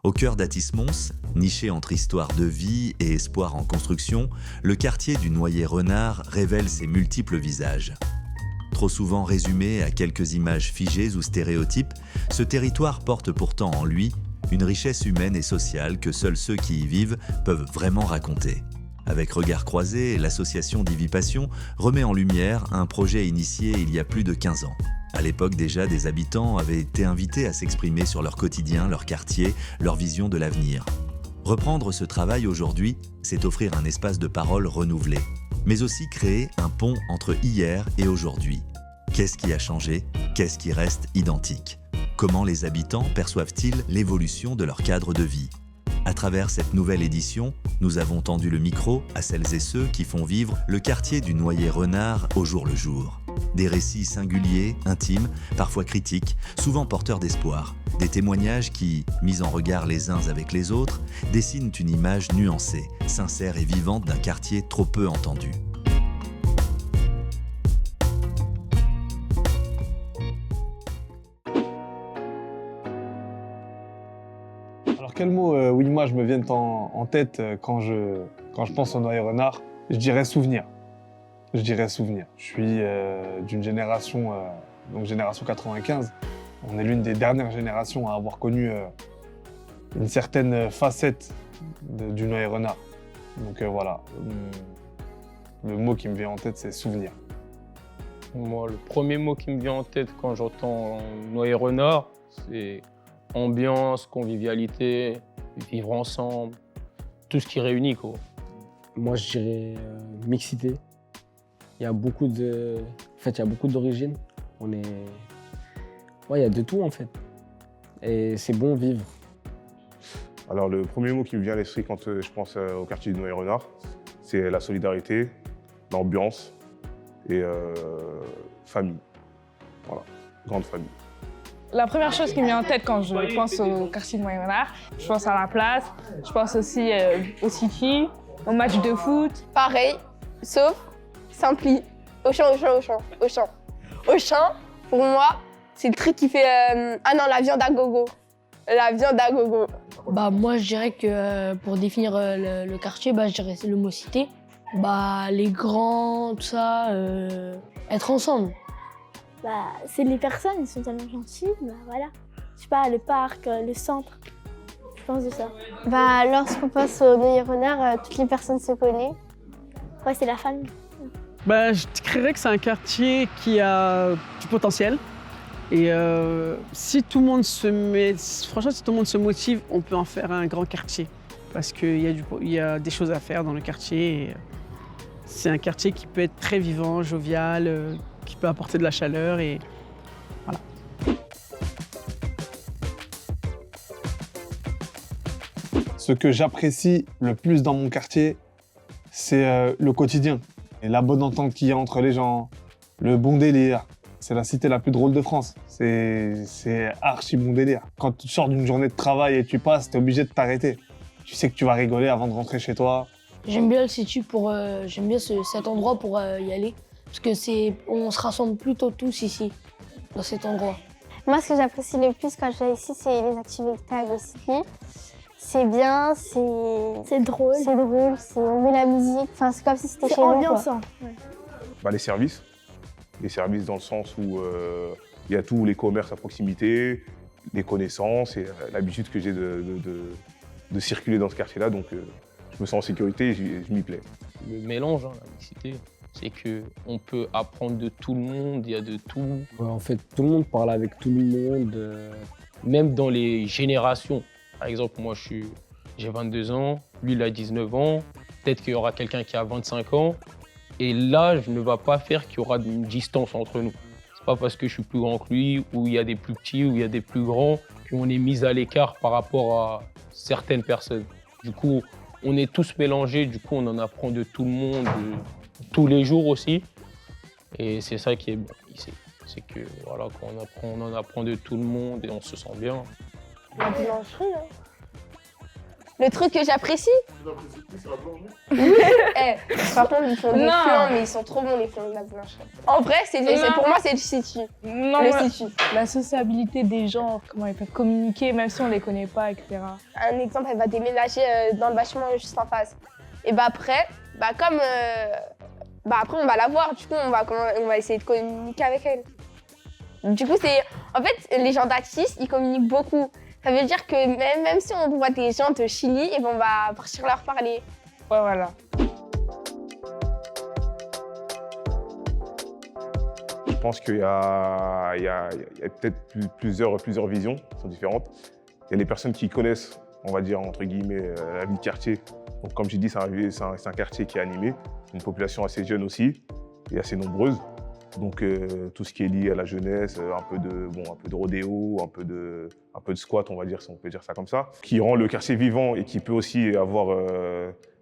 Au cœur d'Athis-Mons, niché entre histoire de vie et espoir en construction, le quartier du Noyer-Renard révèle ses multiples visages. Trop souvent résumé à quelques images figées ou stéréotypes, ce territoire porte pourtant en lui une richesse humaine et sociale que seuls ceux qui y vivent peuvent vraiment raconter. Avec Regards Croisés, l'association Divipassion remet en lumière un projet initié il y a plus de 15 ans. À l'époque déjà, des habitants avaient été invités à s'exprimer sur leur quotidien, leur quartier, leur vision de l'avenir. Reprendre ce travail aujourd'hui, c'est offrir un espace de parole renouvelé, mais aussi créer un pont entre hier et aujourd'hui. Qu'est-ce qui a changé? Qu'est-ce qui reste identique? Comment les habitants perçoivent-ils l'évolution de leur cadre de vie? À travers cette nouvelle édition, nous avons tendu le micro à celles et ceux qui font vivre le quartier du Noyer-Renard au jour le jour. Des récits singuliers, intimes, parfois critiques, souvent porteurs d'espoir. Des témoignages qui, mis en regard les uns avec les autres, dessinent une image nuancée, sincère et vivante d'un quartier trop peu entendu. Alors quels mots, oui, moi, je me viennent en tête quand je pense au Noyer-Renard? Je dirais souvenir. Je dirais souvenir. Je suis d'une génération, donc génération 95. On est l'une des dernières générations à avoir connu une certaine facette du Noyer-Renard. Donc voilà, le mot qui me vient en tête, c'est souvenir. Moi, le premier mot qui me vient en tête quand j'entends Noyer-Renard, c'est ambiance, convivialité, vivre ensemble, tout ce qui réunit, quoi. Moi, je dirais mixité. Il y a beaucoup de... En fait, il y a beaucoup d'origines. Ouais, il y a de tout, en fait. Et c'est bon vivre. Alors, le premier mot qui me vient à l'esprit quand je pense au quartier du Noyer-Renard, c'est la solidarité, l'ambiance et famille. Voilà, grande famille. La première chose qui me vient en tête quand je pense au quartier de Noyer-Renard, je pense à la place, je pense aussi au city, au match de foot. Pareil, sauf Simpli. Auchan. Auchan, pour moi, c'est le truc qui fait... Ah non, la viande à gogo. La viande à gogo. Bah moi, je dirais que pour définir le quartier, bah, je dirais le mot cité. Bah les grands, tout ça, être ensemble. Bah, c'est les personnes, ils sont tellement gentilles, bah voilà. Je sais pas, le parc, le centre, je pense de ça. Bah, lorsqu'on pense au Noyer-Renard, toutes les personnes se connaissent. Ouais, c'est la famille. Bah, je dirais que c'est un quartier qui a du potentiel. Et si tout le monde se met, franchement, si tout le monde se motive, on peut en faire un grand quartier. Parce qu'il y a des choses à faire dans le quartier. Et c'est un quartier qui peut être très vivant, jovial, qui peut apporter de la chaleur et voilà. Ce que j'apprécie le plus dans mon quartier, c'est le quotidien. Et la bonne entente qu'il y a entre les gens, le bon délire. C'est la cité la plus drôle de France. C'est archi bon délire. Quand tu sors d'une journée de travail et tu passes, t'es obligé de t'arrêter. Tu sais que tu vas rigoler avant de rentrer chez toi. J'aime bien le city j'aime bien cet endroit pour y aller. Parce que on se rassemble plutôt tous ici, dans cet endroit. Moi, ce que j'apprécie le plus quand je viens ici, c'est les activités à Gossip. C'est bien, c'est drôle, on met la musique, enfin, c'est comme si c'était chez nous. C'est ambiançant. Ouais. Bah, les services dans le sens où il y a tous les commerces à proximité, les connaissances et l'habitude que j'ai de circuler dans ce quartier-là, donc je me sens en sécurité et je m'y plais. Le mélange, la mixité, c'est qu'on peut apprendre de tout le monde, il y a de tout. Ouais, en fait, tout le monde parle avec tout le monde. Même dans les générations. Par exemple, moi, j'ai 22 ans, lui, il a 19 ans. Peut-être qu'il y aura quelqu'un qui a 25 ans. Et l'âge ne va pas faire qu'il y aura une distance entre nous. C'est pas parce que je suis plus grand que lui, ou il y a des plus petits, ou il y a des plus grands, qu'on est mis à l'écart par rapport à certaines personnes. Du coup, on est tous mélangés, du coup, on en apprend de tout le monde, tous les jours aussi. Et c'est ça qui est bien ici. C'est que voilà, quand on en apprend de tout le monde et on se sent bien. La boulangerie, hein. Le truc que j'apprécie. Par contre, ils font des Non. flancs, mais ils sont trop bons les flancs de la boulangerie. En vrai, Non. pour moi, c'est le situ. Non, Le mais situ. la sociabilité des gens, comment ils peuvent communiquer, même si on les connaît pas, etc. Un exemple, elle va déménager dans le bâtiment juste en face. Et bah après, après on va la voir, du coup on va essayer de communiquer avec elle. Du coup en fait les gens d'Atis, ils communiquent beaucoup. Ça veut dire que même si on voit des gens de Chili, et ben on va partir leur parler. Ouais, voilà. Je pense qu'il y a peut-être plusieurs visions qui sont différentes. Il y a les personnes qui connaissent, on va dire, entre guillemets, la vie de quartier. Donc, comme j'ai dit, c'est un quartier qui est animé, une population assez jeune aussi et assez nombreuse. Donc, tout ce qui est lié à la jeunesse, un peu de rodéo, un peu de squat, on va dire, si on peut dire ça comme ça, qui rend le quartier vivant et qui peut aussi avoir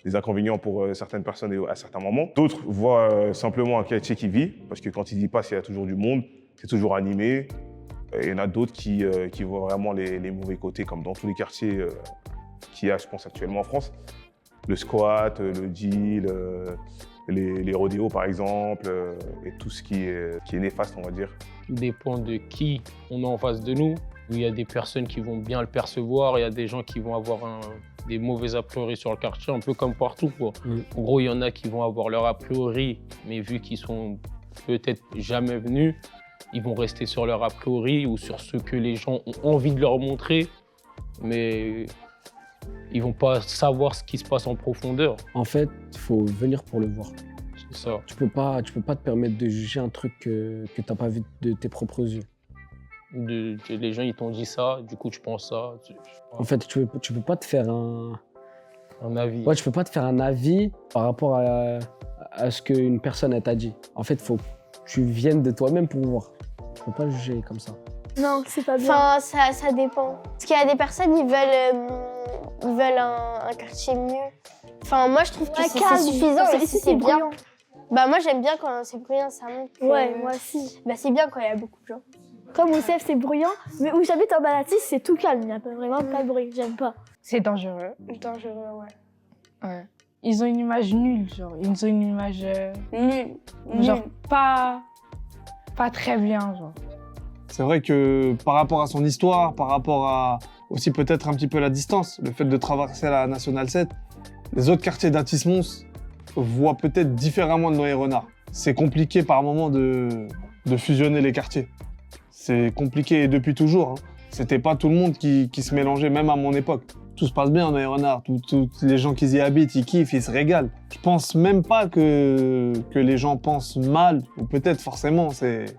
des inconvénients pour certaines personnes à certains moments. D'autres voient simplement un quartier qui vit, parce que quand il y passe, il y a toujours du monde, c'est toujours animé. Et il y en a d'autres qui voient vraiment les mauvais côtés, comme dans tous les quartiers qu'il y a, je pense, actuellement en France. Le squat, le deal, les rodéos, par exemple, et tout ce qui est néfaste, on va dire. Tout dépend de qui on a en face de nous. Il y a des personnes qui vont bien le percevoir, il y a des gens qui vont avoir des mauvais a priori sur le quartier, un peu comme partout, quoi. En gros, il y en a qui vont avoir leur a priori, mais vu qu'ils sont peut-être jamais venus, ils vont rester sur leur a priori ou sur ce que les gens ont envie de leur montrer, mais ils vont pas savoir ce qui se passe en profondeur. En fait, il faut venir pour le voir. C'est ça. Tu peux pas te permettre de juger un truc que t'as pas vu de tes propres yeux. Les gens, ils t'ont dit ça, du coup, tu penses ça. En fait, tu peux pas te faire un avis. Ouais, tu peux pas te faire un avis par rapport à ce qu'une personne elle t'a dit. En fait, il faut que tu viennes de toi-même pour voir. Tu peux pas juger comme ça. Non, c'est pas bien. Enfin, ça dépend. Parce qu'il y a des personnes, ils veulent un quartier mieux. Enfin, moi, je trouve que c'est suffisant. Et si c'est bien. Bah, moi, j'aime bien quand c'est bruyant, ça montre. Ouais, moi aussi. Bah, c'est bien quand il y a beaucoup de gens. Comme Oussef, c'est bruyant, mais où j'habite en Balatis, c'est tout calme. Il n'y a vraiment pas de bruit. J'aime pas. C'est dangereux. Dangereux, Ouais. Ils ont une image nulle, genre. Ils ont une image nulle. Genre pas très bien, genre. C'est vrai que par rapport à son histoire, par rapport à aussi peut-être un petit peu la distance, le fait de traverser la Nationale 7, les autres quartiers d'Atis-Mons voient peut-être différemment le Noyer-Renard. C'est compliqué par moment de fusionner les quartiers. C'est compliqué depuis toujours. Hein. C'était pas tout le monde qui se mélangeait, même à mon époque. Tout se passe bien en Noyer-Renard, tous les gens qui y habitent, ils kiffent, ils se régalent. Je pense même pas que les gens pensent mal, ou peut-être forcément, c'est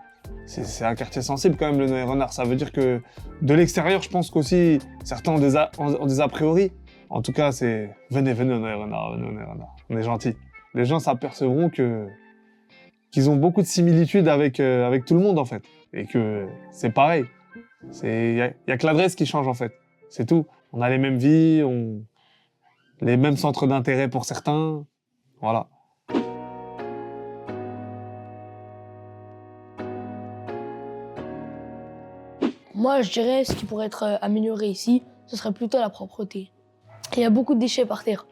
un quartier sensible quand même, le Noyer-Renard. Ça veut dire que de l'extérieur, je pense qu'aussi certains ont des a priori. En tout cas, c'est venez au Noyer-Renard, venez au Noyer-Renard. On est gentils. Les gens s'apercevront qu'ils ont beaucoup de similitudes avec tout le monde en fait, et que c'est pareil. Il y a que l'adresse qui change en fait, c'est tout. On a les mêmes vies, les mêmes centres d'intérêt pour certains, voilà. Moi, je dirais ce qui pourrait être amélioré ici, ce serait plutôt la propreté. Il y a beaucoup de déchets par terre.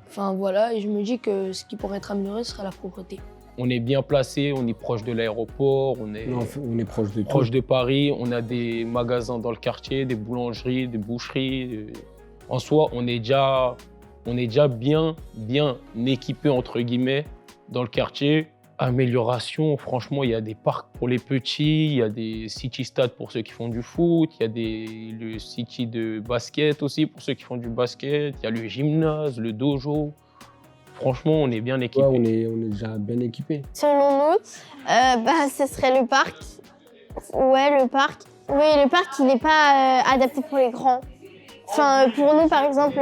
Enfin voilà, et je me dis que ce qui pourrait être amélioré, ce serait la propreté. On est bien placé, on est proche de l'aéroport, on est proche de Paris, on a des magasins dans le quartier, des boulangeries, des boucheries. En soi, on est déjà bien équipé entre guillemets dans le quartier. Amélioration, franchement, il y a des parcs pour les petits, il y a des city stades pour ceux qui font du foot, il y a le city de basket aussi pour ceux qui font du basket, il y a le gymnase, le dojo. Franchement, on est bien équipé. Ouais, on est déjà bien équipé. Selon nous, ce serait le parc. Ouais, le parc. Oui, le parc, il n'est pas adapté pour les grands. Enfin, pour nous, par exemple,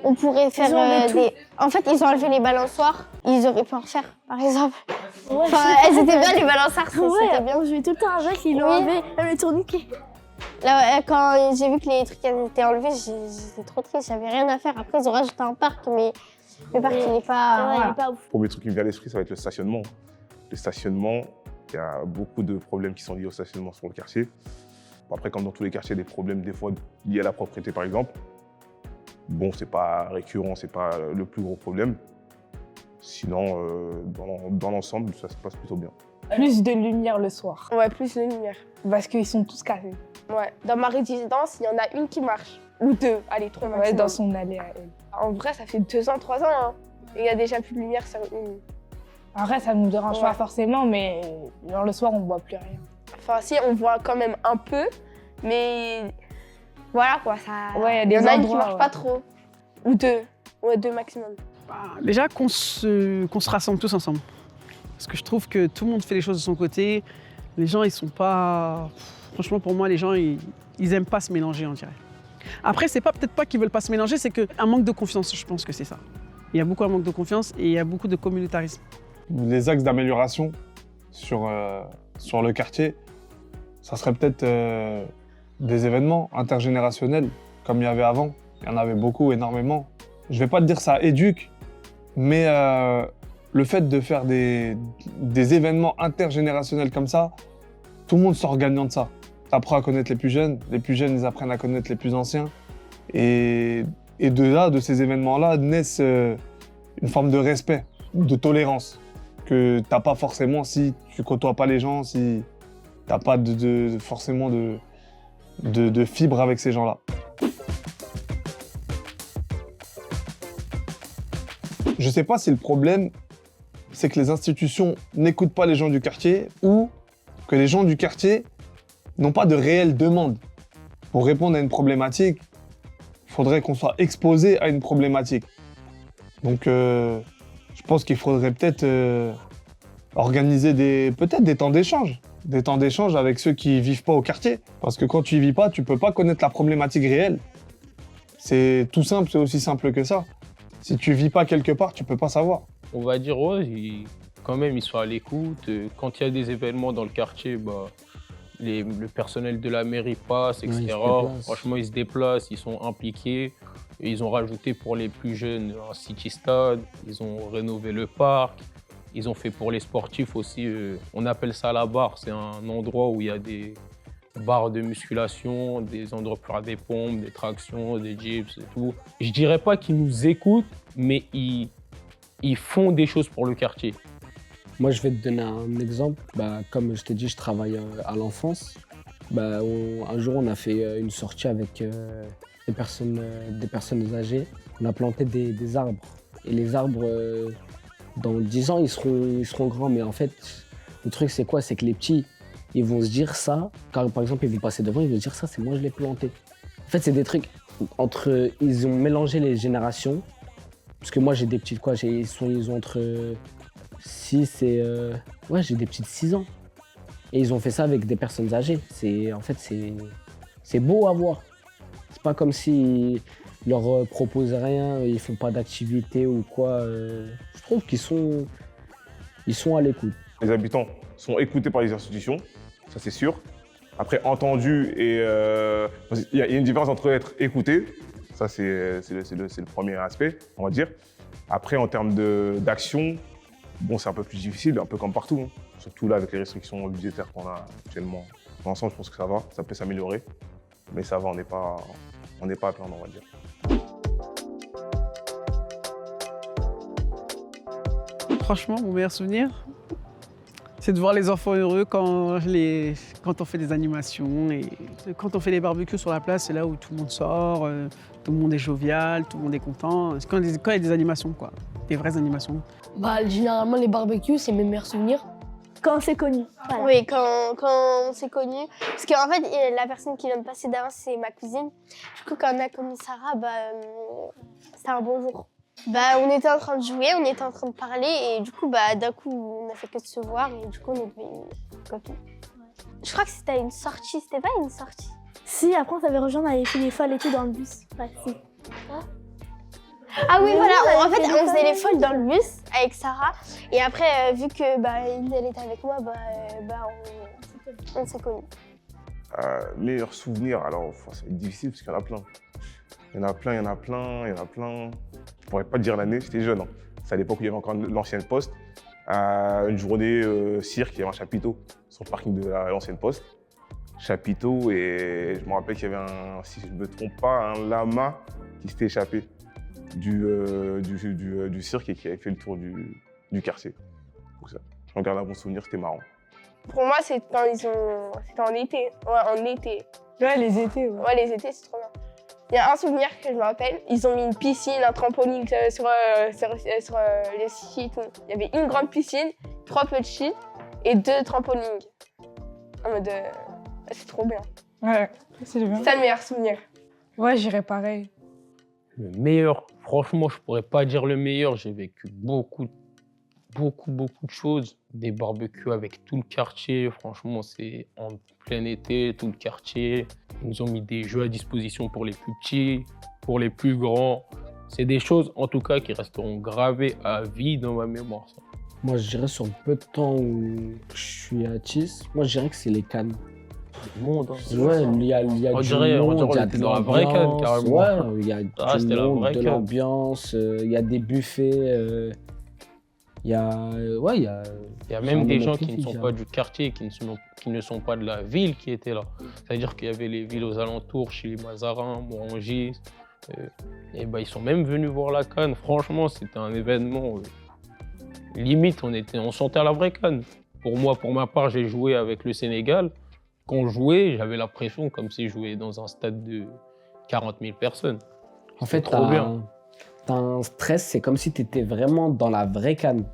on pourrait faire des... En fait, ils ont enlevé les balançoires. Ils auraient pu en refaire, par exemple. Ouais, enfin, elles étaient bien, les balançoires, c'était bien. On jouait tout le temps avec, ils l'ont enlevé, même les tourniquets. Là, quand j'ai vu que les trucs étaient enlevés, j'étais trop triste, j'avais rien à faire. Après, ils ont rajouté un parc, mais le parc, il n'est pas... il est pas ouf. Le premier truc qui me vient à l'esprit, ça va être le stationnement. Le stationnement, il y a beaucoup de problèmes qui sont liés au stationnement sur le quartier. Après, comme dans tous les quartiers, des problèmes des fois liés à la propreté, par exemple. Bon, c'est pas récurrent, c'est pas le plus gros problème. Sinon, dans l'ensemble, ça se passe plutôt bien. Plus de lumière le soir. Ouais, plus de lumière. Parce qu'ils sont tous calés. Ouais. Dans ma résidence, il y en a une qui marche. Ou deux, allez, trois Ouais, maximum. dans son allée à elle. En vrai, ça fait 2 ans, 3 ans. Hein. Et il y a déjà plus de lumière sur une. Après, ça nous dérange pas forcément, mais genre, le soir, on voit plus rien. Enfin, si, on voit quand même un peu, mais voilà quoi, ça. Ouais, il y a Il des y en a une qui endroits, marche ouais. pas trop. Ou deux. Ouais, 2 maximum. Déjà qu'on se rassemble tous ensemble. Parce que je trouve que tout le monde fait les choses de son côté. Les gens, ils sont pas... Franchement, pour moi, les gens, ils aiment pas se mélanger, on dirait. Après, c'est peut-être pas qu'ils veulent pas se mélanger, c'est qu'un manque de confiance, je pense que c'est ça. Il y a beaucoup de manque de confiance et il y a beaucoup de communautarisme. Les axes d'amélioration sur le quartier, ça serait peut-être des événements intergénérationnels comme il y avait avant. Il y en avait beaucoup, énormément. Je vais pas te dire ça éduque, mais le fait de faire des événements intergénérationnels comme ça, tout le monde sort gagnant de ça. Tu apprends à connaître les plus jeunes ils apprennent à connaître les plus anciens. Et de là, de ces événements-là, naissent une forme de respect, de tolérance, que t'as pas forcément si tu côtoies pas les gens, si t'as pas forcément de fibre avec ces gens-là. Je sais pas si le problème, c'est que les institutions n'écoutent pas les gens du quartier ou que les gens du quartier n'ont pas de réelle demande. Pour répondre à une problématique, il faudrait qu'on soit exposé à une problématique. Donc, je pense qu'il faudrait peut-être organiser peut-être des temps d'échange. Des temps d'échange avec ceux qui vivent pas au quartier. Parce que quand tu y vis pas, tu peux pas connaître la problématique réelle. C'est tout simple, c'est aussi simple que ça. Si tu vis pas quelque part, tu peux pas savoir. On va dire, ouais, quand même, ils sont à l'écoute. Quand il y a des événements dans le quartier, bah, le personnel de la mairie passe, etc. Ouais, ils se déplacent. Franchement, ils se déplacent, ils sont impliqués. Et ils ont rajouté pour les plus jeunes un city stade, ils ont rénové le parc, ils ont fait pour les sportifs aussi, on appelle ça la barre, c'est un endroit où il y a des barres de musculation, des endroits pour faire des pompes, des tractions, des dips et tout. Je dirais pas qu'ils nous écoutent, mais ils font des choses pour le quartier. Moi, je vais te donner un exemple. Comme je t'ai dit, je travaille à l'enfance. Un jour, on a fait une sortie avec des personnes âgées. On a planté des arbres. Et les arbres, dans 10 ans, ils seront grands. Mais en fait, le truc, c'est quoi? C'est que les petits, ils vont se dire ça. Quand, par exemple, ils vont passer devant, ils vont se dire ça, c'est moi, je l'ai planté. En fait, c'est des trucs ils ont mélangé les générations. Parce que moi, j'ai des petites, ils ont entre 6 et... j'ai des petites 6 ans. Et ils ont fait ça avec des personnes âgées. En fait, c'est beau à voir. C'est pas comme s'ils leur proposent rien, ils font pas d'activité ou quoi. Je trouve qu'ils sont à l'écoute. Les habitants sont écoutés par les institutions, ça c'est sûr. Après, entendus et... il y a une différence entre être écouté, ça c'est le premier aspect, on va dire. Après, en termes d'action, bon, c'est un peu plus difficile, un peu comme partout. Hein. Surtout là, avec les restrictions budgétaires qu'on a actuellement. Dans l'ensemble, je pense que ça peut s'améliorer. Mais ça va, on n'est pas à plaindre, on va dire. Franchement, mon meilleur souvenir, c'est de voir les enfants heureux quand on fait des animations. Et quand on fait des barbecues sur la place, c'est là où tout le monde sort, tout le monde est jovial, tout le monde est content. C'est quand il y a des animations, quoi. Des vraies animations. Généralement, les barbecues, c'est mes meilleurs souvenirs. Quand on s'est connus. Voilà. Oui, quand on s'est connus. Parce qu'en fait, la personne qui vient de passer d'avant, c'est ma cousine. Du coup, quand on a connu Sarah, c'était un bon jour. On était en train de jouer, on était en train de parler et du coup, d'un coup, on a fait que de se voir et du coup, on est devenus copines. Je crois que c'était une sortie, c'était pas une sortie. Si, après on t'avait rejoint, on avait fait des folles et tout dans le bus. Ouais, si. Ah oui, Oui, voilà, on en avait fait, fait des on faisait les folles. folles dans le bus avec Sarah. Et après, vu que elle était avec moi, on s'est connus. Meilleurs souvenirs, alors ça va être difficile parce qu'il y en a plein. Il y en a plein. Je pourrais pas te dire l'année, j'étais jeune. Hein. C'est à l'époque où il y avait encore l'ancienne poste. Une journée cirque, il y avait un chapiteau sur le parking de l'ancienne poste. Chapiteau, et je me rappelle qu'il y avait si je ne me trompe pas, un lama qui s'était échappé du cirque et qui avait fait le tour du quartier. Donc ça, j'en garde un bon souvenir, c'était marrant. Pour moi, c'est quand c'était en été. Ouais, en été. Ouais, les étés, ouais. Ouais, les étés, c'est trop bien. Il y a un souvenir que je me rappelle. Ils ont mis une piscine, un trampoline sur les skis et tout. Il y avait une grande piscine, 3 petits et 2 trampolines. En mode, c'est trop bien. Ouais, c'est bien. C'est ça le meilleur souvenir. Ouais, j'irais pareil. Le meilleur, franchement, je pourrais pas dire le meilleur. J'ai vécu beaucoup de choses. Des barbecues avec tout le quartier. Franchement, c'est en plein été, tout le quartier. Ils nous ont mis des jeux à disposition pour les plus petits, pour les plus grands. C'est des choses, en tout cas, qui resteront gravées à vie dans ma mémoire. Ça. Moi, je dirais sur le peu de temps où je suis à Tis, moi, je dirais que c'est les Cannes. Le monde, hein. Ouais, il y a On du dirait monde, il y a on était de dans la vraie Cannes, l'ambiance, carrément. ouais, il y a Ah, du c'était la monde, vraie de Cannes. l'ambiance, il y a des buffets, il y a... Ouais, il y a... Il y a même des gens qui ne magnifique, sont hein. pas du quartier, qui ne sont pas de la ville qui étaient là. C'est-à-dire qu'il y avait les villes aux alentours, chez les Mazarins, Morangis. Et ben, ils sont même venus voir la Cannes. Franchement, c'était un événement. Limite, on sentait à la vraie Cannes. Pour moi, pour ma part, j'ai joué avec le Sénégal. Quand je jouais, j'avais l'impression comme si je jouais dans un stade de 40 000 personnes. En fait, trop bien. t'as un stress, c'est comme si tu étais vraiment dans la vraie Cannes.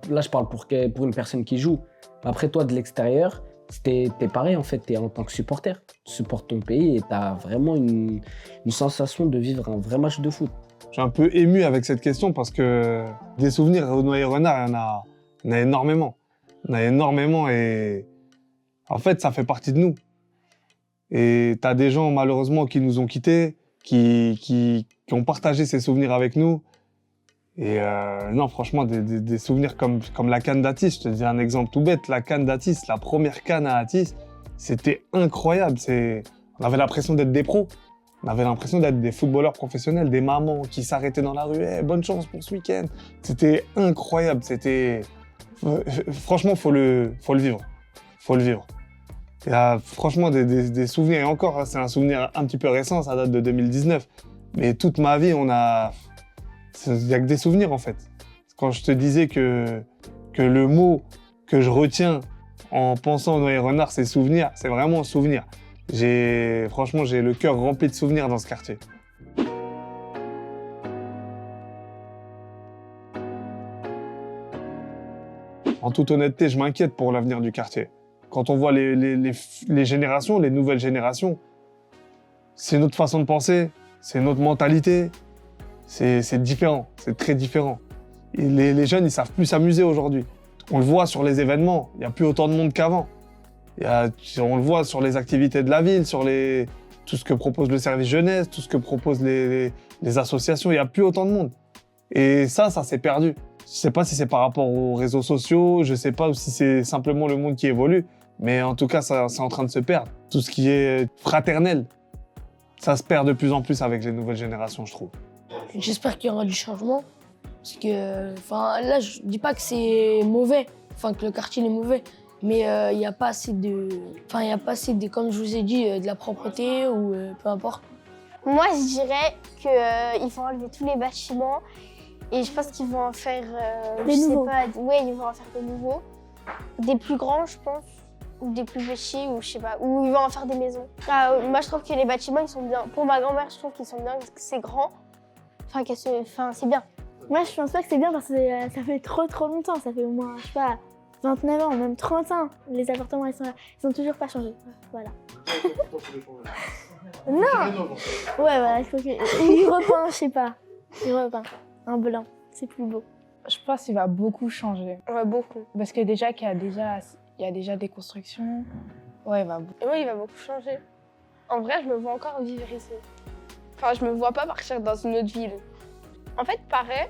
Là, je parle pour une personne qui joue. Après, toi, de l'extérieur, t'es pareil, en fait. T'es en tant que supporter. Tu supportes ton pays et t'as vraiment une sensation de vivre un vrai match de foot. Je suis un peu ému avec cette question parce que des souvenirs au Noyer-Renard, il y en a énormément. Il y en a énormément et en fait, ça fait partie de nous. Et tu as des gens, malheureusement, qui nous ont quittés, qui ont partagé ces souvenirs avec nous. Et non, franchement, des souvenirs comme la Cannes d'Atis, je te dis un exemple tout bête, la Cannes d'Atis, la première Cannes à Atis, c'était incroyable. On avait l'impression d'être des pros. On avait l'impression d'être des footballeurs professionnels, des mamans qui s'arrêtaient dans la rue. Hey, bonne chance pour ce week-end. C'était incroyable. Franchement, faut le vivre. Faut le vivre. Il y a franchement des souvenirs. Et encore, c'est un souvenir un petit peu récent, ça date de 2019. Mais toute ma vie, il n'y a que des souvenirs en fait. Quand je te disais que le mot que je retiens en pensant au Noyer-Renard, c'est souvenir, c'est vraiment un souvenir. Franchement, j'ai le cœur rempli de souvenirs dans ce quartier. En toute honnêteté, je m'inquiète pour l'avenir du quartier. Quand on voit les générations, les nouvelles générations, c'est notre façon de penser, c'est notre mentalité, c'est différent, c'est très différent. Et les jeunes, ils savent plus s'amuser aujourd'hui. On le voit sur les événements, il n'y a plus autant de monde qu'avant. On le voit sur les activités de la ville, sur tout ce que propose le service jeunesse, tout ce que proposent les associations, il n'y a plus autant de monde. Et ça s'est perdu. Je ne sais pas si c'est par rapport aux réseaux sociaux, je ne sais pas si c'est simplement le monde qui évolue, mais en tout cas, c'est en train de se perdre. Tout ce qui est fraternel, ça se perd de plus en plus avec les nouvelles générations, je trouve. J'espère qu'il y aura du changement. Parce que, là, je dis pas que c'est mauvais, que le quartier est mauvais, mais il n'y a pas assez de, comme je vous ai dit, de la propreté ou peu importe. Moi, je dirais qu'ils vont enlever tous les bâtiments et je pense qu'ils vont en faire Des nouveaux. Oui, ils vont en faire des nouveaux. Des plus grands, je pense, ou des plus petits, ou je sais pas, ou ils vont en faire des maisons. Moi, je trouve que les bâtiments, ils sont bien. Pour ma grand-mère, je trouve qu'ils sont bien parce que c'est grand. C'est bien. Moi, je pense pas que c'est bien parce que ça fait trop longtemps. Ça fait au moins, je sais pas, 29 ans, même 30 ans. Les appartements, ils sont là. Ils ont toujours pas changé. Voilà. Non. Ouais, voilà, il faut qu'il repeint, je sais pas. Il repeint. Un blanc, c'est plus beau. Je pense qu'il va beaucoup changer. Ouais, beaucoup. Parce que déjà qu'il y a déjà des constructions. Ouais, il va beaucoup. Oui, il va beaucoup changer. En vrai, je me vois encore vivre ici. Je me vois pas partir dans une autre ville. En fait, pareil,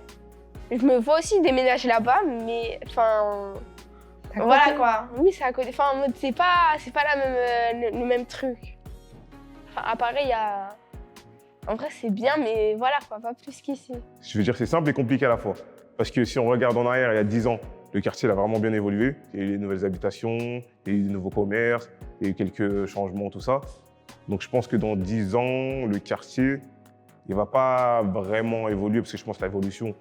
je me vois aussi déménager là-bas, mais voilà quoi. Oui, c'est à côté. En mode, c'est pas le même truc. À Paris, il y a. En vrai, c'est bien, mais voilà quoi, pas plus qu'ici. Je veux dire, c'est simple et compliqué à la fois. Parce que si on regarde en arrière, il y a 10 ans, le quartier a vraiment bien évolué. Il y a eu les nouvelles habitations, il y a eu de nouveaux commerces, il y a eu quelques changements, tout ça. Donc je pense que dans 10 ans, le quartier il ne va pas vraiment évoluer parce que je pense que l'évolution,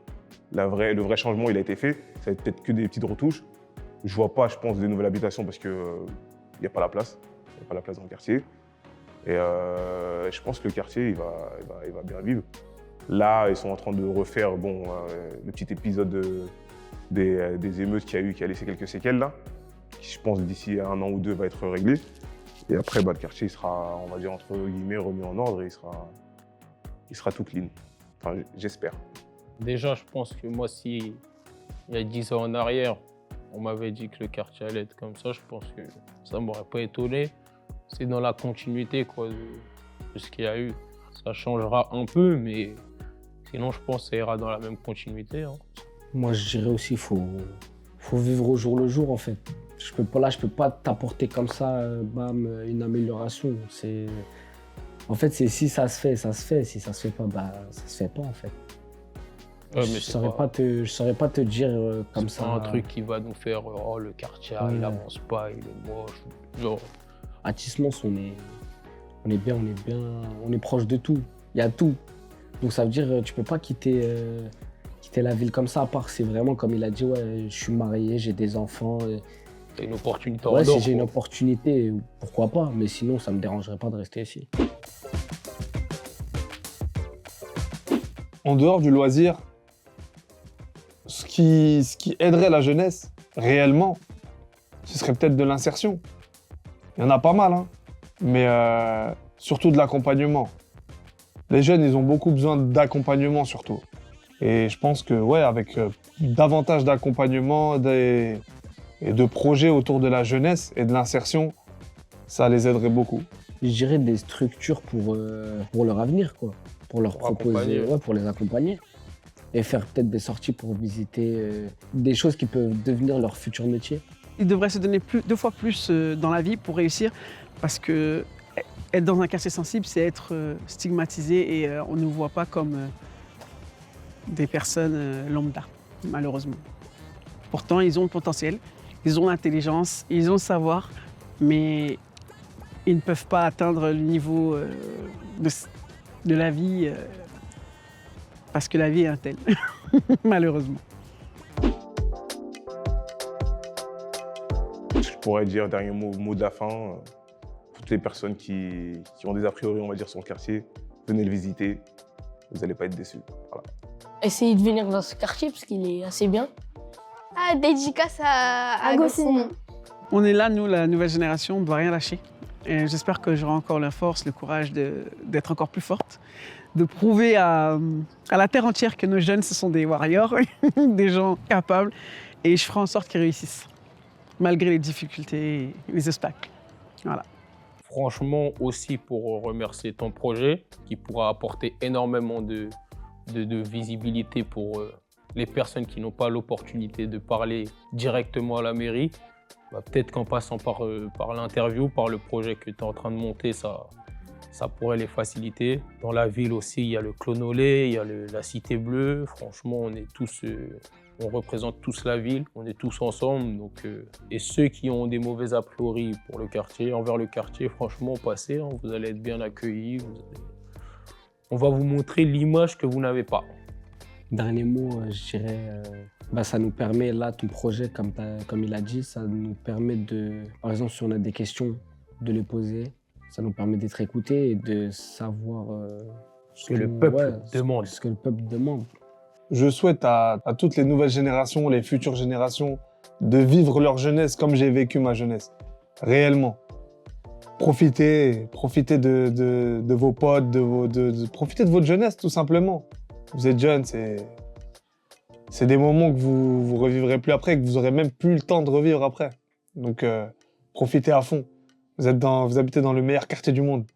le vrai changement, il a été fait. Ça va être peut-être que des petites retouches. Je ne vois pas, je pense, des nouvelles habitations parce qu'il n'y a pas la place. Il n'y a pas la place dans le quartier. Et je pense que le quartier, il va bien vivre. Là, ils sont en train de refaire le petit épisode des émeutes qu'il y a eu, qui a laissé quelques séquelles, là, qui, je pense, d'ici 1 an ou 2, va être réglé. Et après, le quartier, il sera, on va dire, entre guillemets, remis en ordre et il sera tout clean. Enfin, j'espère. Déjà, je pense que moi, si il y a 10 ans en arrière, on m'avait dit que le quartier allait être comme ça, je pense que ça ne m'aurait pas étonné. C'est dans la continuité quoi, de ce qu'il y a eu. Ça changera un peu, mais sinon, je pense que ça ira dans la même continuité. Hein. Moi, je dirais aussi qu'il faut vivre au jour le jour, en fait. Je peux pas t'apporter comme ça, bam, une amélioration. En fait, c'est si ça se fait, ça se fait. Si ça se fait pas, ça se fait pas, en fait. Ouais, mais je saurais pas te dire comme ça. C'est pas un truc qui va nous faire « Oh, le quartier, il avance pas, il est moche. » Genre... À Tismons, on est bien, on est proche de tout. Il y a tout. Donc ça veut dire tu peux pas quitter la ville comme ça, à part c'est vraiment comme il a dit, ouais, je suis marié, j'ai des enfants. C'est une opportunité en dehors. Si j'ai une opportunité, pourquoi pas, mais sinon ça me dérangerait pas de rester ici. En dehors du loisir, ce qui aiderait la jeunesse, réellement, ce serait peut-être de l'insertion. Il y en a pas mal, hein, mais surtout de l'accompagnement. Les jeunes, ils ont beaucoup besoin d'accompagnement surtout. Et je pense que, ouais, avec davantage d'accompagnement et de projets autour de la jeunesse et de l'insertion, ça les aiderait beaucoup. Je dirais des structures pour leur avenir, quoi. Pour leur proposer, pour les accompagner. Et faire peut-être des sorties pour visiter des choses qui peuvent devenir leur futur métier. Ils devraient se donner 2 fois plus dans la vie pour réussir, parce que être dans un quartier sensible, c'est être stigmatisé et on ne nous voit pas comme des personnes lambda, malheureusement. Pourtant, ils ont le potentiel, ils ont l'intelligence, ils ont le savoir, mais ils ne peuvent pas atteindre le niveau de la vie parce que la vie est un tel, malheureusement. Je pourrais dire, dernier mot de la fin, toutes les personnes qui ont des a priori, on va dire, sur le quartier, venez le visiter, vous n'allez pas être déçus. Voilà. Essayez de venir dans ce quartier parce qu'il est assez bien. Ah, dédicace à Goscinny. On est là, nous, la nouvelle génération, on ne doit rien lâcher. Et j'espère que j'aurai encore la force, le courage d'être encore plus forte, de prouver à la terre entière que nos jeunes, ce sont des warriors, des gens capables, et je ferai en sorte qu'ils réussissent, malgré les difficultés et les obstacles. Voilà. Franchement, aussi pour remercier ton projet, qui pourra apporter énormément de visibilité pour les personnes qui n'ont pas l'opportunité de parler directement à la mairie. Peut-être qu'en passant par l'interview, par le projet que tu es en train de monter, ça pourrait les faciliter. Dans la ville aussi, il y a le Clonolé, il y a la Cité Bleue. Franchement, on est tous, on représente tous la ville, on est tous ensemble. Donc, et ceux qui ont des mauvais a priori pour le quartier, envers le quartier, franchement, passez, hein, vous allez être bien accueillis. On va vous montrer l'image que vous n'avez pas. Dernier mot, je dirais, ça nous permet, là, ton projet, comme il a dit, ça nous permet de, par exemple, si on a des questions, de les poser. Ça nous permet d'être écoutés et de savoir ce que le peuple demande. Ce que le peuple demande. Je souhaite à toutes les nouvelles générations, les futures générations, de vivre leur jeunesse comme j'ai vécu ma jeunesse, réellement. Profitez de vos potes, profitez de votre jeunesse, tout simplement. Vous êtes jeunes, c'est des moments que vous revivrez plus après, que vous aurez même plus le temps de revivre après. Donc, profitez à fond. Vous habitez dans le meilleur quartier du monde.